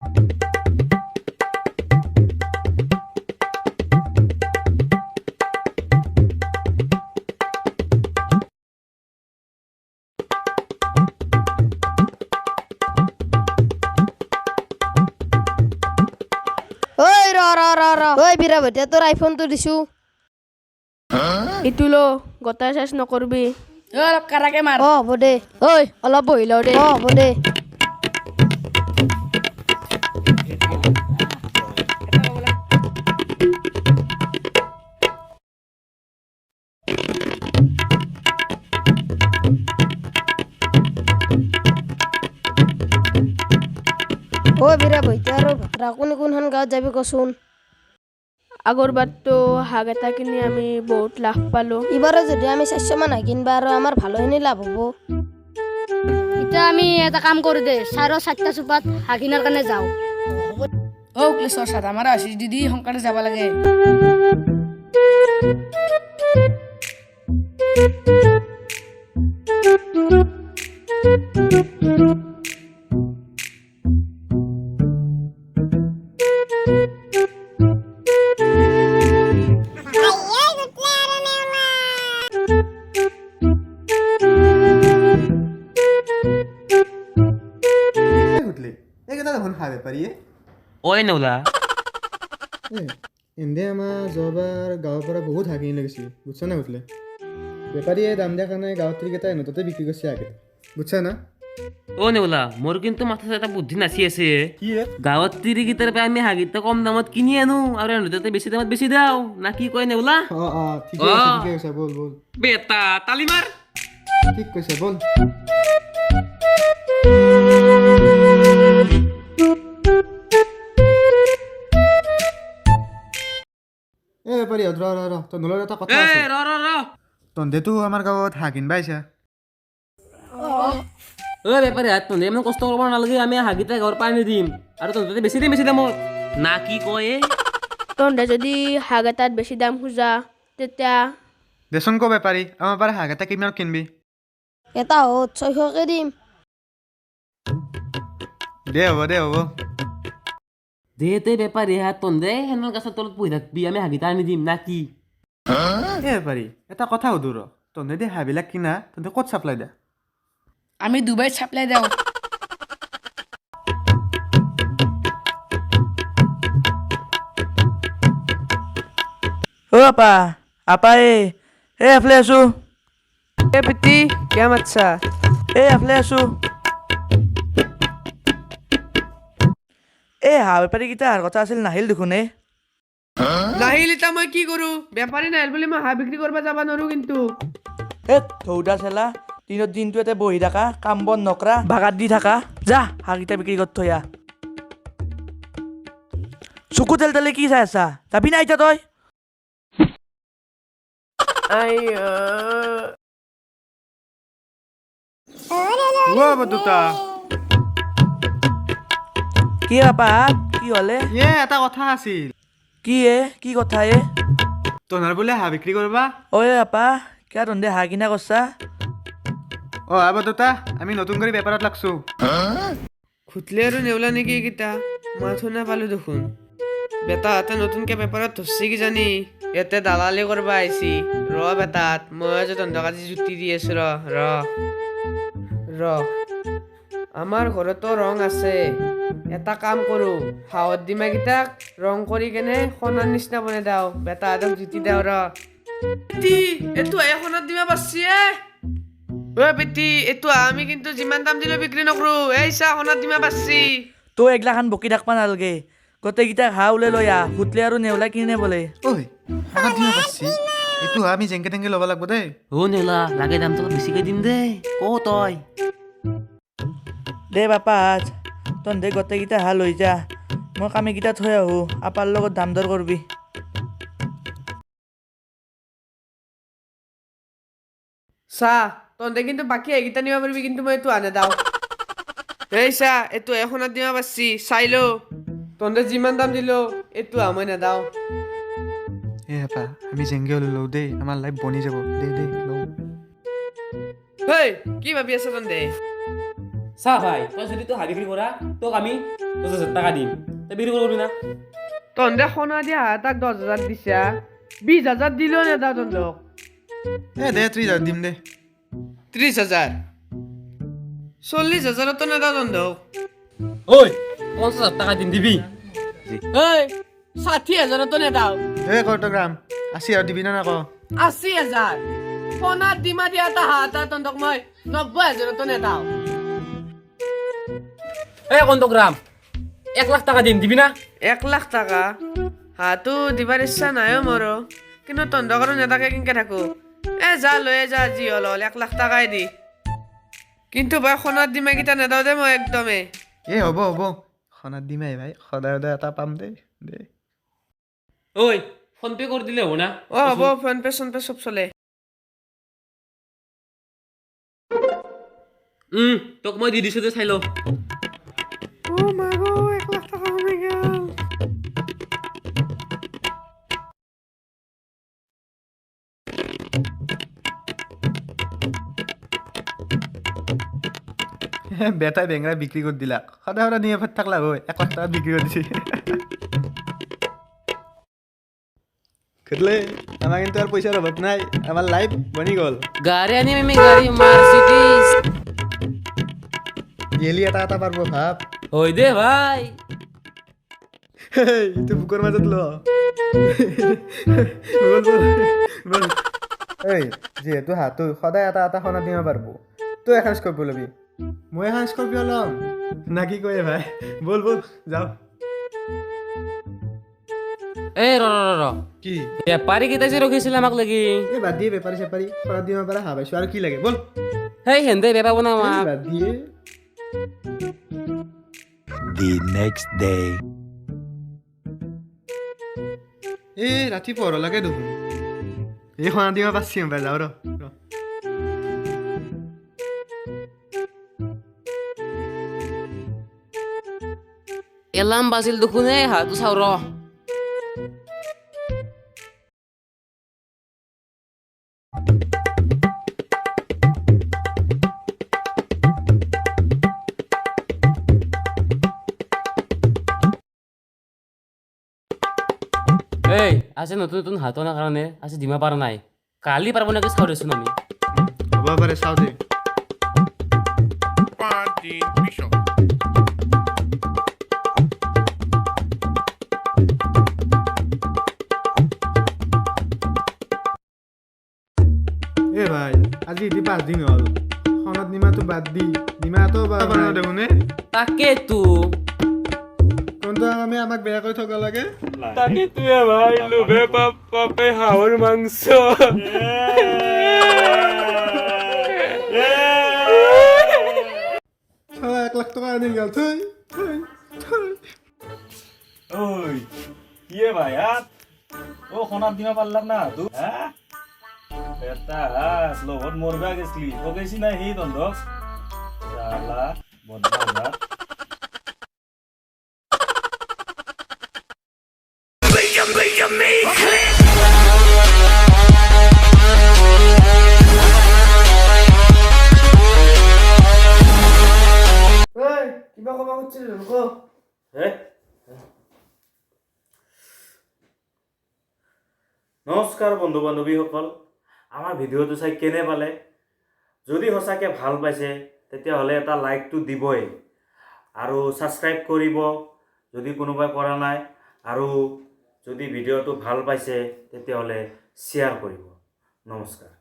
ঐ ৰ ঐ বিৰা ভটিয়া তোৰ আইফোনটো দিছো ইটো লো গোটাই চেচ নকৰবি অলপ কাৰাকে মাৰ হ'ব দে ঐ অলপ বহি লওঁ দে হ'ব দে ঐ বিৰা ভটিয়া আৰু ভতৰা কোনখন গাঁৱত যাবি কচোন আগৰ বাৰতো হাঁহ এটা কিনি আমি বহুত লাভ পালোঁ ইবাৰো যদি আমি 400 মান হাঁহ কিনবা আৰু আমাৰ ভালেখিনি লাভ হ'ব এতিয়া আমি এটা কাম কৰোঁ দে 4টা চুপাত হাঁহ কিনাৰ কাৰণে যাওঁ ক্লেছৰ চাত আমাৰ আশীষ দিদি সোনকালে যাব লাগে এইকেইটা দেখোন হাঁহ বেপাৰীয়ে ঐ নেওলা এনে আমাৰ যোৱাবাৰ গাঁৱৰ পৰা বহুত হাঁহ কিনি লাগিছিল বুজছা না উঠলে বেপাৰীয়ে দাম দিয়া কাৰণে গাঁৱৰ তিৰিকেইটা এনততে বিক্ৰী কৰিছে হাঁহকে বুজছা না ও নেওলা মোৰ কিন্তু মাথাত এটা বুদ্ধি নাচি আছে কি গাঁৱত তিৰিকেইটাৰ পৰা আমি হাঁহকেইটা কম দামত কিনি আনো আৰু এনতে বেছি দামত বেছি দাও না কি কয় নেওলা ঠিকে কৈছা বল বল বেটা তালি মাৰ ঠিক কৈছা বল এ বেপাৰী ৰ তহঁতৰ এটা কথা আছে ৰ তহঁতেতো আমাৰ গাঁৱত হাঁহ কিনবা আহিছা ঐ বেপাৰী হাত তহঁতে ইমান কষ্ট কৰিব নালাগে আমি হাঁহকেইটা ঘৰ পাই আনি দিম আৰু তহঁতে বেছি দামত না কি কয় তহঁতে যদি হাঁহ এটাত বেছি দাম খোজা তেতিয়া দেচোন ক বেপাৰী আমাৰ পৰা হাঁহ এটা কিমানত কিনবি এটা হত 600কে দিম দে হ'ব দে বেপাৰী হাত তহঁতে সেনেল গছৰ তলত বহি থাকবি আমি হাঁহকেইটা আনি দিম না কি এ বেপাৰী এটা কথা সুধো ৰ তহঁতে দে হাঁহবিলাক কিনা তহঁতে ক'ত চাপ্লাই দে আমি ডুবাইত চাপ্লাই দিওঁ আপা এফালে আছো এ পিতি কিয় মাতছা এফালে আছো হাঁহ বেপাৰীকেইটা হাঁহৰ কথা আছিল নাহিল দেখোন নাহিল এতিয়া মই কি কৰোঁ বেপাৰী নাহিল বুলি মই হাঁহ বিক্ৰী কৰিব যাব নোৱাৰোঁ কিন্তু ধৌদা চেলা দিনটো ইয়াতে বহি থাকা কাম বন নকৰা ভাগাত দি থাকা যা হাঁহকেইটা বিক্ৰী কৰি থৈ আহ চকু তেল কি চাই আছা যাবি না এতিয়া তই দুটা কি বাপা কি হলে এটা কথা আছিল কি কথা তহঁতৰ বোলে হাঁহ বিক্ৰী কৰবা আপা কিয় তহঁতে হাঁহ কিনা কৰছা দুটা আমি নতুন কৰি বেপাৰত লাগছো খুটলি আৰু নেওলা নেকি এইকেইটা মাথো নাপালোঁ দেখোন বেটাহঁতে নতুনকৈ বেপাৰত ধৰছি কিজানি ইয়াতে দালালি কৰিব আহিছি বেটাত মই আজি তহঁতক আজি জুতি দি আছো ৰ আমাৰ ঘৰতো ৰং আছে এটা কাম কৰোঁ হাঁহৰ ডিমাকেইটাক ৰং কৰি কেনে সোণৰ নিচিনা বনাই দিওঁ বেটাহঁতক জুতি দিওঁ এইটো সোণৰ ডিমা পাচ্ছি বেটি এইটো আমি কিন্তু যিমান দাম দিলেও বিক্ৰী নকৰোঁ চা সোণৰ ডিমা পাচ্ছি তই এগিলাখান বকি থাকবা নালাগে গোটেইকেইটা হাঁহ ওলাই লৈ আহ হুতলে আৰু নেওলা কিনে বোলে এইটো আমি জেংকে টেংকে ল'ব লাগব দেই নেওলা লাগে দামটো বেছিকৈ দিম দেই তই দে বাপা তহঁতে গোটেইকেইটা হাঁহ লৈ যা মই কামিকেইটা থৈ আহোঁ আপাৰ লগত দাম দৰ কৰবি চা তহঁতে কিন্তু বাকী এইকেইটা নিব পাৰিবি কিন্তু মই এইটো আনে দাও চা এইটো সোণৰ ডিমা পাচ্ছি চাই ল তহঁতে যিমান দাম দিলো এইটো মই নেদাও আমি জেংকে হ'লে লওঁ দেই আমাৰ লাইফ বনি যাব দে লওঁ কি ভাবি আছা তহঁতে চা ভাই তই যদি তই হাঁহ বিক্ৰী কৰা তোক আমি 10,000 টকা দিম তই বিক্ৰী কৰিবি না তহঁতে সোণা দিয়া হাঁহ তাক 10,000 দিছা 20,000 দিলেও নেদাও তহঁতক দে 30,000 দিম দে 30,000 40,000তো নেদাও তহঁতক ঐ 50,000 টকা দিম দিবি ঐ 60,000তো নেদাও কৰ্তগ্ৰাম 80,000 দিবি না ক 80,000 সোণাত ডিমা দিয়া এটা হাঁহ এটা তহঁতক মই 90,000তো নেদাও এই কন্তগ্ৰাম 1 লাখ টকা দিম দিবি না 1 লাখ টকা হাঁহটো দিবার ইচ্ছা নাই মোৰ কিন্তু তহঁতক আৰু নেদাকে কেনেকে থাকো যা লৈ যা যি হ'ল 1 লাখ টকাই দি কিন্তু ভাই সোণাত ডিমাকেইটা নেদাও দে মই একদমেই হ'ব খনাত দিমেই ভাই সদায় সদায় এটা পাম দে ঐ ফোন পে' কৰি দিলে হ'ব না হ'ব ফোন পে চোন পে চব চলে তোক মই দি দিছোঁ দে চাই ল মা গো 1 লাখ টকা হৈ গ'ল বেটাই বেঙেৰা বিক্ৰী কৰি দিলাক সদায় সদায় নিয়ে ফাট থাকলা হয় 1 লাখ টকা বিক্ৰী কৰি দিছে খেদলে আমাৰ কিন্তু আৰু পইচাৰ অভাৱ নাই আমাৰ লাইফ বনি গ'ল গাড়ী আনিম আমি গাড়ী মাৰ্চিডিজ গেলি এটা পাৰব ভাব হৈ দে ভাই ইটো বুকৰ মাজত ল এই যিহেতু হাতটো সদায় এটা সোণা দিব পাৰব তই এখন স্কৰ্পিঅ ল'বি মই এখন স্কৰ্পিঅ ল'ম না কি কয় ভাই বল যাওঁ এই ৰ কি বেপাৰী কেইটা যে ৰখিছিলে আমাক লাগি এই বাদ দিয়ে বেপাৰী চেপাৰী সোণা দিব পাৰা হা পাইছোঁ আৰু কি লাগে বল সেই হেন্দে বেপাৰ বনাম আমাক বাদ দিয়ে The next day. এই ৰাতি পঢ় লাগে দেখোন এই সোণা দিব পাৰছি পাই যাওঁ ৰ এলাৰ্ম বাজিল দেখোন এই হাঁহটো চাওঁ ৰ এই আজি নতুন নতুন হাত অনাৰ কাৰণে আজি দিমা পৰা নাই কালি পাৰিব নেকি চাওঁ দেচোন আমি হ'ব পাৰে চাওঁ দে এ ভাই আজি এটি 5 দিন হ'ল খনত নিমাটো বাদ দি নিমাটো বানাও দেখোনে তাকেতো কোনটো আমি আমাক বেয়া কৰি থকা লাগে তাকে তুই ভাই লোভে পাপে হাঁহৰ মাংস 1 লাখ টকা আনি গেল থৈ ওই ইয়ে ভাই ও সোনার দিমা পারলাম না তু এটা লগত মরবা গেছলি ও গেছি না হি দন্দক শালা বদলা কিবা কবা খুজিছিল ক নমস্কাৰ বন্ধু বান্ধৱীসকল আমাৰ ভিডিঅ'টো চাই কেনে পালে যদি সঁচাকৈ ভাল পাইছে তেতিয়াহ'লে এটা লাইকটো দিবই আৰু ছাবস্ক্ৰাইব কৰিব যদি কোনোবাই কৰা নাই আৰু যদি ভিডিঅ'টো ভাল পাইছে তেতিয়াহ'লে শ্বেয়াৰ কৰিব নমস্কাৰ